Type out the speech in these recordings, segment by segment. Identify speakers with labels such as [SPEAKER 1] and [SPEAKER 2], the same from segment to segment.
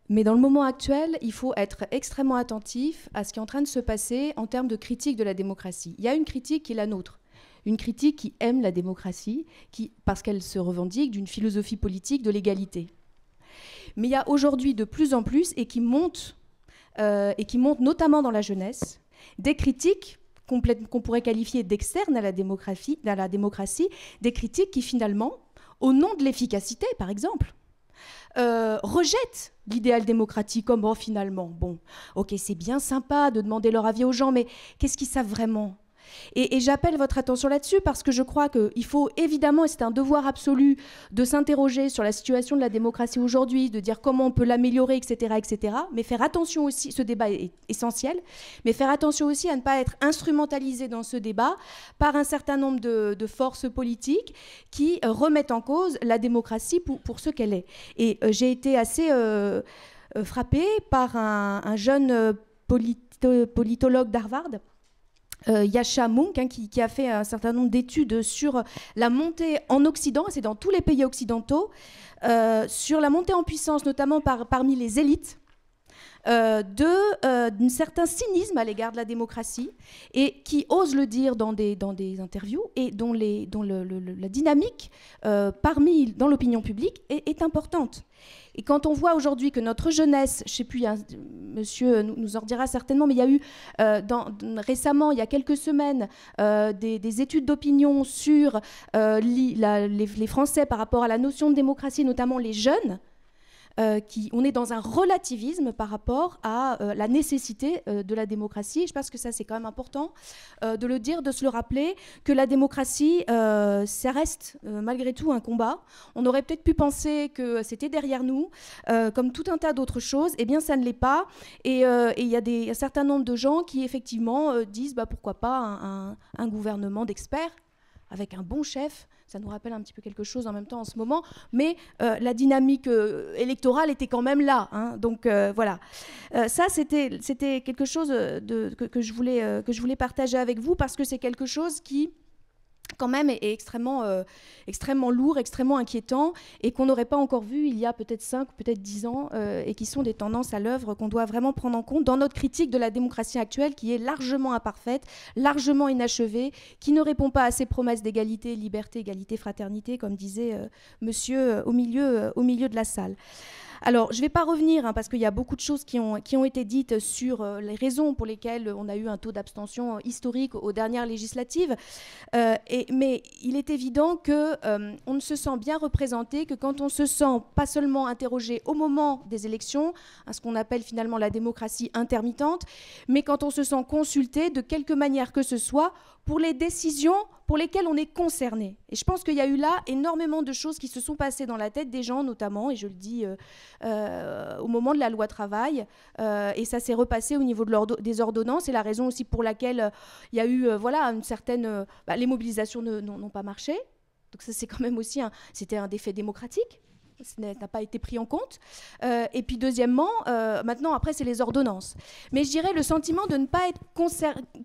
[SPEAKER 1] Mais dans le moment actuel, il faut être extrêmement attentif à ce qui est en train de se passer en termes de critique de la démocratie. Il y a une critique qui est la nôtre, une critique qui aime la démocratie, parce qu'elle se revendique d'une philosophie politique de l'égalité. Mais il y a aujourd'hui de plus en plus, et qui monte notamment dans la jeunesse, des critiques qu'on pourrait qualifier d'externes à la démocratie, des critiques qui finalement, au nom de l'efficacité par exemple, rejettent l'idéal démocratique comme oh, finalement, bon, ok, c'est bien sympa de demander leur avis aux gens, mais qu'est-ce qu'ils savent vraiment ? Et j'appelle votre attention là-dessus parce que je crois qu'il faut évidemment, et c'est un devoir absolu, de s'interroger sur la situation de la démocratie aujourd'hui, de dire comment on peut l'améliorer, etc., etc. Mais faire attention aussi, ce débat est essentiel, mais faire attention aussi à ne pas être instrumentalisé dans ce débat par un certain nombre de forces politiques qui remettent en cause la démocratie pour ce qu'elle est. Et j'ai été assez frappée par un jeune politologue d'Harvard, Yascha Mounk, qui a fait un certain nombre d'études sur la montée en Occident, c'est dans tous les pays occidentaux, sur la montée en puissance, notamment parmi les élites, d'un certain cynisme à l'égard de la démocratie, et qui ose le dire dans des interviews, et dont la dynamique dans l'opinion publique est importante. Et quand on voit aujourd'hui que notre jeunesse, je ne sais plus, monsieur nous en redira certainement, mais il y a eu récemment, il y a quelques semaines, des études d'opinion sur les Français par rapport à la notion de démocratie, notamment les jeunes, on est dans un relativisme par rapport à la nécessité de la démocratie. Je pense que ça, c'est quand même important de le dire, de se le rappeler, que la démocratie, ça reste malgré tout un combat. On aurait peut-être pu penser que c'était derrière nous, comme tout un tas d'autres choses. Eh bien, ça ne l'est pas. Et il y a un certain nombre de gens qui, effectivement, disent pourquoi pas un gouvernement d'experts avec un bon chef. Ça nous rappelle un petit peu quelque chose en même temps en ce moment, mais la dynamique électorale était quand même là, hein, donc voilà. Ça, c'était quelque chose que je voulais partager avec vous, parce que c'est quelque chose qui, quand même, est extrêmement lourd, extrêmement inquiétant, et qu'on n'aurait pas encore vu il y a peut-être 5, peut-être 10 ans, et qui sont des tendances à l'œuvre qu'on doit vraiment prendre en compte dans notre critique de la démocratie actuelle, qui est largement imparfaite, largement inachevée, qui ne répond pas à ces promesses d'égalité, liberté, égalité, fraternité, comme disait monsieur au milieu de la salle. Alors, je ne vais pas revenir, parce qu'il y a beaucoup de choses qui ont été dites sur les raisons pour lesquelles on a eu un taux d'abstention historique aux dernières législatives. Mais il est évident qu'on ne se sent bien représenté que quand on se sent pas seulement interrogé au moment des élections, à ce qu'on appelle finalement la démocratie intermittente, mais quand on se sent consulté de quelque manière que ce soit pour les décisions pour lesquelles on est concerné. Et je pense qu'il y a eu là énormément de choses qui se sont passées dans la tête des gens, notamment, et je le dis au moment de la loi travail, et ça s'est repassé au niveau des ordonnances, et la raison aussi pour laquelle il y a eu une certaine... les mobilisations n'ont pas marché, donc ça c'est quand même aussi c'était un défait démocratique. Ça n'a pas été pris en compte. Et puis deuxièmement, maintenant, après, c'est les ordonnances. Mais je dirais le sentiment de ne pas être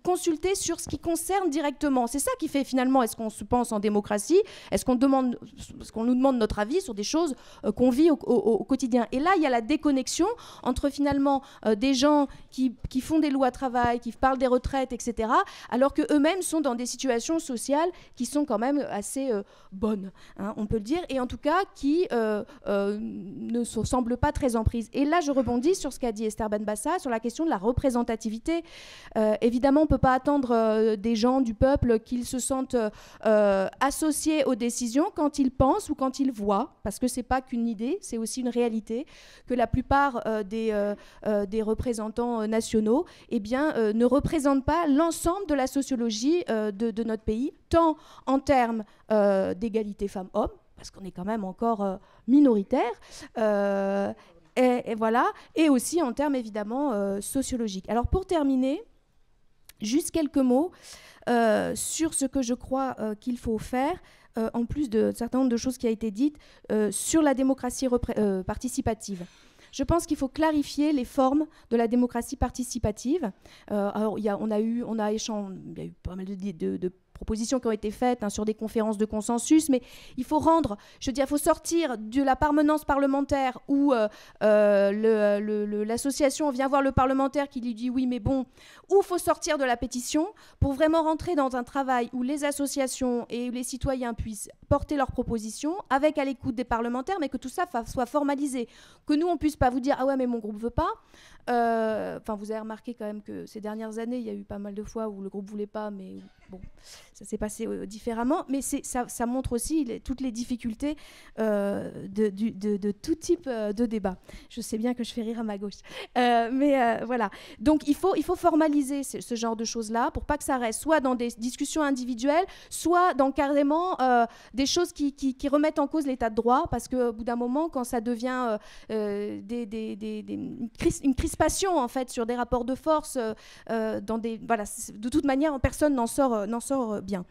[SPEAKER 1] consulté sur ce qui concerne directement. C'est ça qui fait finalement, est-ce qu'on se pense en démocratie ? Est-ce qu'on nous demande notre avis sur des choses qu'on vit au quotidien ? Et là, il y a la déconnexion entre finalement des gens qui font des lois travail, qui parlent des retraites, etc., alors qu'eux-mêmes sont dans des situations sociales qui sont quand même assez bonnes, hein, on peut le dire, et en tout cas qui... ne se semble pas très en prise. Et là, je rebondis sur ce qu'a dit Esther Benbassa sur la question de la représentativité. Évidemment, on ne peut pas attendre des gens du peuple qu'ils se sentent associés aux décisions quand ils pensent ou quand ils voient, parce que ce n'est pas qu'une idée, c'est aussi une réalité, que la plupart des représentants nationaux ne représentent pas l'ensemble de la sociologie de notre pays, tant en termes d'égalité femmes-hommes, parce qu'on est quand même encore minoritaire, et voilà, et aussi en termes évidemment sociologiques. Alors pour terminer, juste quelques mots sur ce que je crois qu'il faut faire, en plus de certain nombre de choses qui ont été dites, sur la démocratie participative. Je pense qu'il faut clarifier les formes de la démocratie participative. Alors, il y a eu pas mal de propositions qui ont été faites sur des conférences de consensus, mais il faut rendre, je veux dire, il faut sortir de la permanence parlementaire où l'association vient voir le parlementaire qui lui dit oui mais bon, ou il faut sortir de la pétition pour vraiment rentrer dans un travail où les associations et les citoyens puissent porter leurs propositions avec à l'écoute des parlementaires, mais que tout ça soit formalisé, que nous on puisse pas vous dire ah ouais mais mon groupe veut pas. Enfin, vous avez remarqué quand même que ces dernières années, il y a eu pas mal de fois où le groupe voulait pas, mais bon, ça s'est passé différemment. Mais ça montre aussi toutes les difficultés de tout type de débat. Je sais bien que je fais rire à ma gauche, mais voilà. Donc il faut formaliser ce genre de choses-là pour pas que ça reste soit dans des discussions individuelles, soit dans carrément des choses qui remettent en cause l'état de droit, parce qu'au bout d'un moment, quand ça devient une crispation en fait sur des rapports de force, voilà, de toute manière, personne n'en sort bien.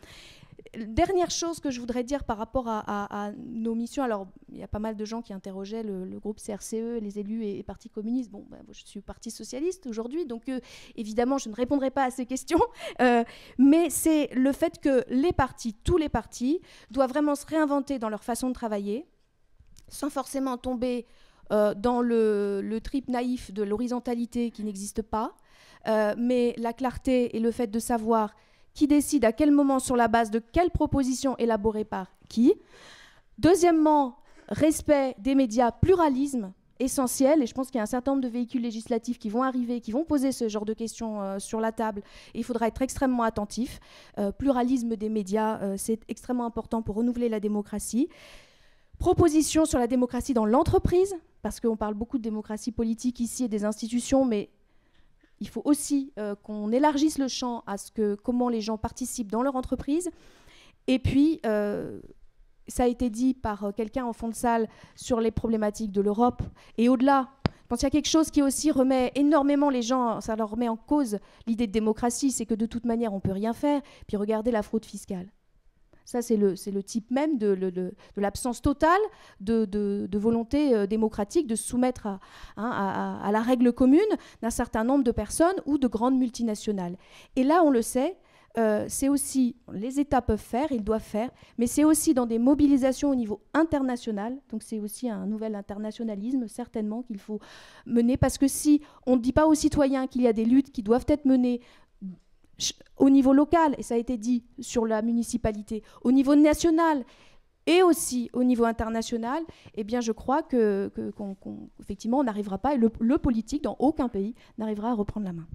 [SPEAKER 1] Dernière chose que je voudrais dire par rapport à nos missions, alors il y a pas mal de gens qui interrogeaient le groupe CRCE, les élus et Parti communiste. Bon, je suis Parti socialiste aujourd'hui, donc évidemment je ne répondrai pas à ces questions, mais c'est le fait que les partis, tous les partis, doivent vraiment se réinventer dans leur façon de travailler, sans forcément tomber dans le trip naïf de l'horizontalité qui n'existe pas, mais la clarté et le fait de savoir qui décide à quel moment, sur la base de quelles propositions élaborées par qui. Deuxièmement, respect des médias, pluralisme essentiel, et je pense qu'il y a un certain nombre de véhicules législatifs qui vont arriver, qui vont poser ce genre de questions sur la table, et il faudra être extrêmement attentif. Pluralisme des médias, c'est extrêmement important pour renouveler la démocratie. Proposition sur la démocratie dans l'entreprise, parce qu'on parle beaucoup de démocratie politique ici et des institutions, mais il faut aussi qu'on élargisse le champ à comment les gens participent dans leur entreprise. Et puis, ça a été dit par quelqu'un en fond de salle sur les problématiques de l'Europe. Et au-delà, je pense qu'il y a quelque chose qui aussi remet énormément les gens, ça leur remet en cause l'idée de démocratie, c'est que de toute manière, on ne peut rien faire. Puis regardez la fraude fiscale. Ça, c'est le type même de l'absence totale de volonté démocratique de se soumettre à la règle commune d'un certain nombre de personnes ou de grandes multinationales. Et là, on le sait, c'est aussi, les États peuvent faire, ils doivent faire, mais c'est aussi dans des mobilisations au niveau international, donc c'est aussi un nouvel internationalisme, certainement, qu'il faut mener, parce que si on ne dit pas aux citoyens qu'il y a des luttes qui doivent être menées au niveau local, et ça a été dit sur la municipalité, au niveau national et aussi au niveau international, eh bien je crois qu'effectivement on n'arrivera pas, et le politique dans aucun pays n'arrivera à reprendre la main.